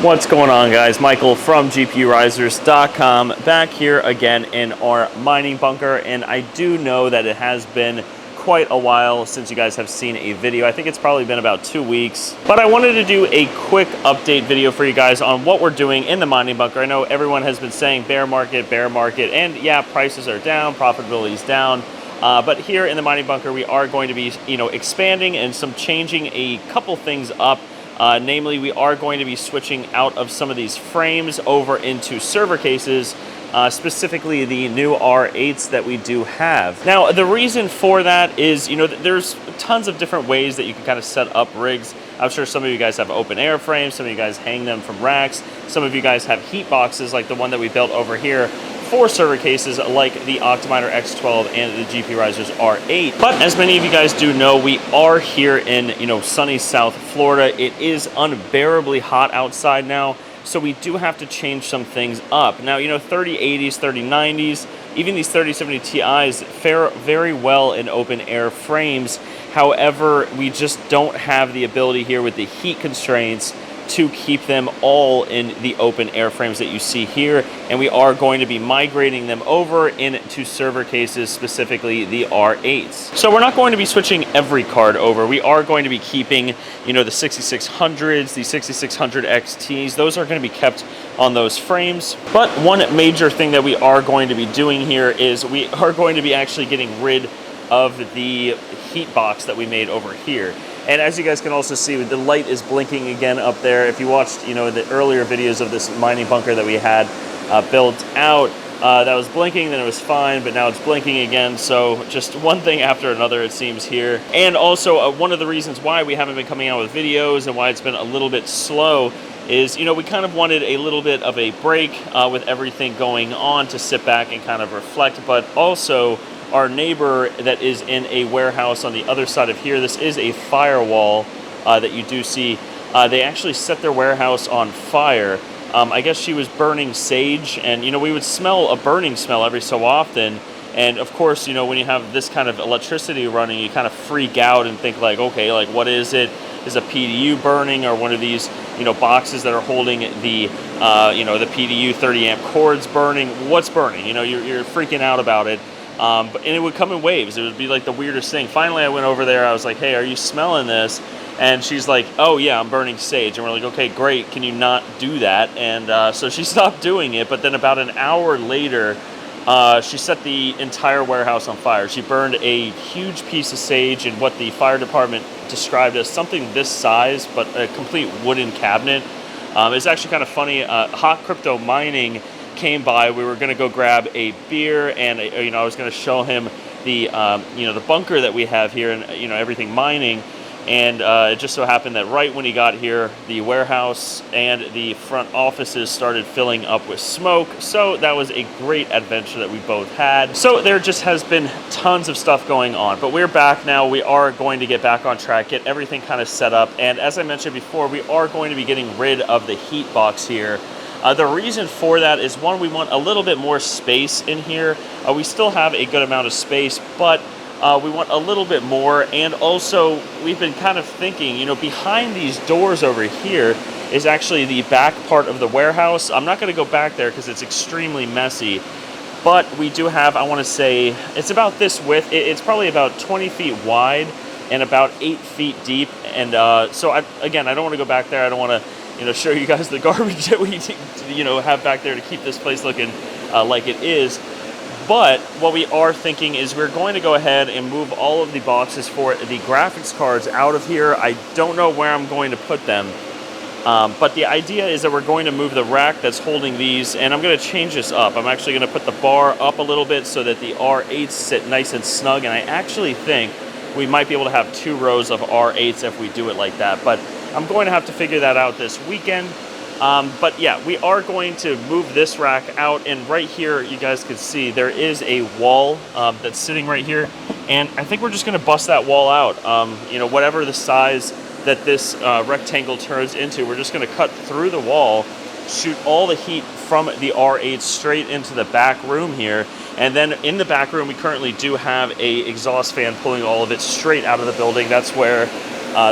What's going on, guys? Michael from GPURisers.com back here again in our mining bunker, and I do know that it has been quite a while since you guys have seen a video. I think it's probably been about 2 weeks, but I wanted to do a quick update video for you guys on what we're doing in the mining bunker. I know everyone has been saying bear market, and yeah, prices are down, profitability is down. But here in the mining bunker, we are going to be, expanding and changing a couple things up. Namely, we are going to be switching out of some of these frames over into server cases, specifically the new R8s that we do have. Now, the reason for that is, there's tons of different ways that you can kind of set up rigs. I'm sure some of you guys have open air frames, some of you guys hang them from racks, some of you guys have heat boxes like the one that we built over here for server cases like the Optimizer X12 and the GPURisers R8. But as many of you guys do know, we are here in, sunny South Florida. It is unbearably hot outside now, so we do have to change some things up. Now, 3080s, 3090s, even these 3070 Ti's fare very well in open air frames. However, we just don't have the ability here with the heat constraints to keep them all in the open air frames that you see here, and we are going to be migrating them over into server cases, specifically the R8s. So we're not going to be switching every card over. We are going to be keeping, the 6600s, the 6600 XTs. Those are going to be kept on those frames. But one major thing that we are going to be doing here is we are going to be actually getting rid of the heat box that we made over here. And as you guys can also see, the light is blinking again up there. If you watched, the earlier videos of this mining bunker that we had built out, that was blinking, then it was fine, but now it's blinking again. So just one thing after another, it seems here. And also, one of the reasons why we haven't been coming out with videos and why it's been a little bit slow is, we kind of wanted a little bit of a break with everything going on to sit back and kind of reflect, but also our neighbor that is in a warehouse on the other side of here, this is a firewall that you do see. They actually set their warehouse on fire. I guess she was burning sage, and we would smell a burning smell every so often. And of course, when you have this kind of electricity running, you kind of freak out and think like, okay, like what is it? Is a PDU burning, or one of these, boxes that are holding the, the PDU 30 amp cords burning? What's burning? You're freaking out about it. And it would come in waves. It would be like the weirdest thing. Finally, I went over there. I was like, hey, are you smelling this? And she's like, oh, yeah, I'm burning sage. And we're like, okay, great. Can you not do that? And so she stopped doing it. But then about an hour later, she set the entire warehouse on fire. She burned a huge piece of sage in what the fire department described as something this size, but a complete wooden cabinet. It's actually kind of funny. Hot Crypto Mining came by. We were going to go grab a beer, and I was going to show him the the bunker that we have here, and everything mining. And it just so happened that right when he got here, the warehouse and the front offices started filling up with smoke. So that was a great adventure that we both had. So there just has been tons of stuff going on, but we're back now. We are going to get back on track, get everything kind of set up. And as I mentioned before, we are going to be getting rid of the heat box here. The reason for that is, one, we want a little bit more space in here. We still have a good amount of space, but we want a little bit more. And also, we've been kind of thinking, behind these doors over here is actually the back part of the warehouse. I'm not going to go back there because it's extremely messy. But we do have, I want to say, it's about this width. It's probably about 20 feet wide and about 8 feet deep. And so, I don't want to go back there. I don't want to show you guys the garbage that we, have back there to keep this place looking like it is. But what we are thinking is we're going to go ahead and move all of the boxes for the graphics cards out of here. I don't know where I'm going to put them. But the idea is that we're going to move the rack that's holding these, and I'm going to change this up. I'm actually going to put the bar up a little bit so that the R8s sit nice and snug, and I actually think we might be able to have 2 rows of R8s if we do it like that. But I'm going to have to figure that out this weekend. But yeah, we are going to move this rack out, and right here you guys can see there is a wall that's sitting right here, and I think we're just going to bust that wall out. Whatever the size that this rectangle turns into, we're just going to cut through the wall, shoot all the heat from the R8 straight into the back room here. And then in the back room, we currently do have a exhaust fan pulling all of it straight out of the building. That's where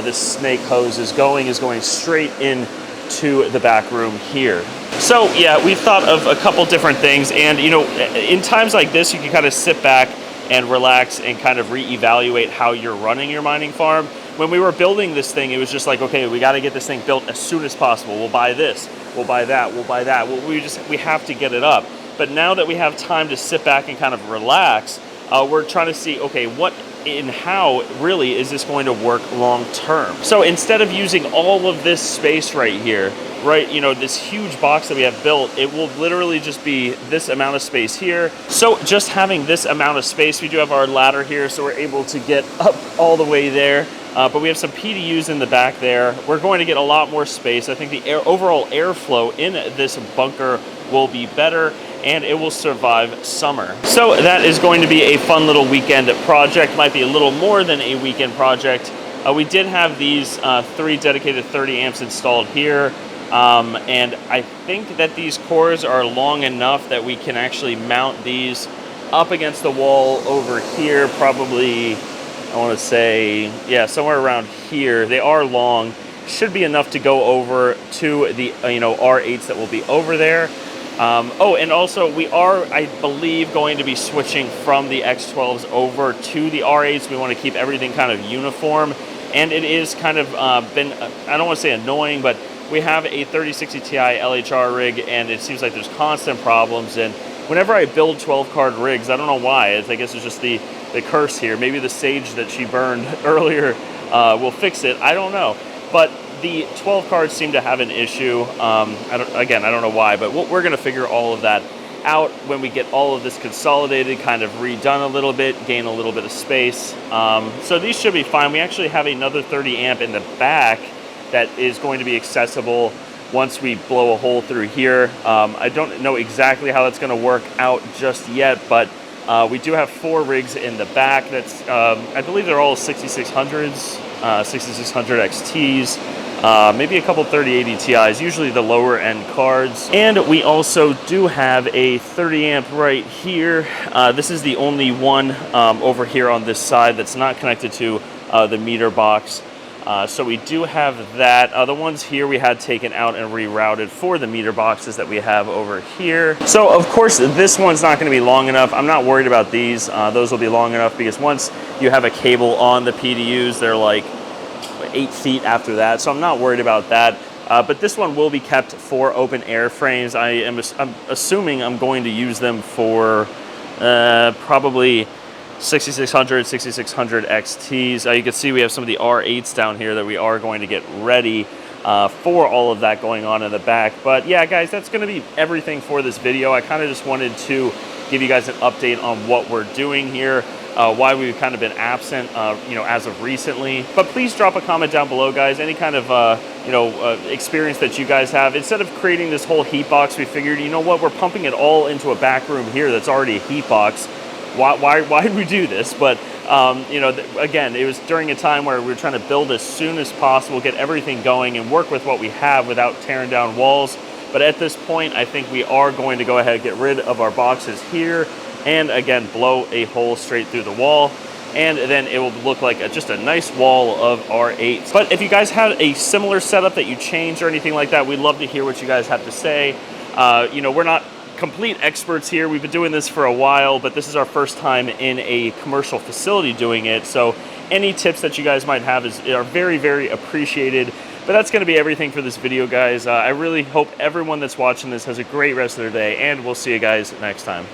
this snake hose is going straight in to the back room here. So yeah, we've thought of a couple different things, and you know, in times like this, you can kind of sit back and relax and kind of reevaluate how you're running your mining farm. When we were building this thing, it was just like, okay, we got to get this thing built as soon as possible. We'll buy this, we'll buy that, we'll buy that. Well, we have to get it up. But now that we have time to sit back and kind of relax, we're trying to see, okay, what and how really is this going to work long term? So instead of using all of this space right here, right, you know, this huge box that we have built, it will literally just be this amount of space here. So just having this amount of space, we do have our ladder here, so we're able to get up all the way there. But we have some PDUs in the back there. We're going to get a lot more space. I think the overall airflow in this bunker will be better, and it will survive summer. So that is going to be a fun little weekend project. Might be a little more than a weekend project. We did have these 3 dedicated 30 amps installed here. And I think that these cores are long enough that we can actually mount these up against the wall over here, probably, I want to say, yeah, somewhere around here. They are long. Should be enough to go over to the R8s that will be over there. Oh, and also we are, I believe, going to be switching from the X12s over to the R8s. We want to keep everything kind of uniform. And it is kind of been, I don't want to say annoying, but we have a 3060 Ti LHR rig, and it seems like there's constant problems. And whenever I build 12-card rigs, I don't know why. I guess it's just the curse here. Maybe the sage that she burned earlier will fix it. I don't know. But the 12 cards seem to have an issue. I don't know why, but we're going to figure all of that out when we get all of this consolidated, kind of redone a little bit, gain a little bit of space. So these should be fine. We actually have another 30 amp in the back that is going to be accessible once we blow a hole through here. I don't know exactly how that's going to work out just yet, but we do have 4 rigs in the back. That's I believe they're all 6600s, 6600 XTs, maybe a couple 3080 Ti's, usually the lower end cards. And we also do have a 30 amp right here. This is the only one over here on this side that's not connected to the meter box. So we do have that. The ones here we had taken out and rerouted for the meter boxes that we have over here. So of course this one's not going to be long enough. I'm not worried about these. Those will be long enough because once you have a cable on the PDUs, they're like 8 feet after that. So I'm not worried about that. But this one will be kept for open air frames. I'm assuming I'm going to use them for probably 6600 XTs. You can see we have some of the R8s down here that we are going to get ready for all of that going on in the back. But yeah, guys, that's going to be everything for this video. I kind of just wanted to give you guys an update on what we're doing here, why we've kind of been absent, as of recently. But please drop a comment down below, guys. Any kind of, experience that you guys have. Instead of creating this whole heat box, we figured, you know what, we're pumping it all into a back room here that's already a heat box. Why did we do this? But, again, it was during a time where we were trying to build as soon as possible, get everything going, and work with what we have without tearing down walls. But at this point, I think we are going to go ahead and get rid of our boxes here, and again, blow a hole straight through the wall. And then it will look like just a nice wall of R8s. But if you guys had a similar setup that you changed or anything like that, we'd love to hear what you guys have to say. We're not complete experts here. We've been doing this for a while, but this is our first time in a commercial facility doing it. So any tips that you guys might have are very, very appreciated. But that's going to be everything for this video, guys. I really hope everyone that's watching this has a great rest of their day, and we'll see you guys next time.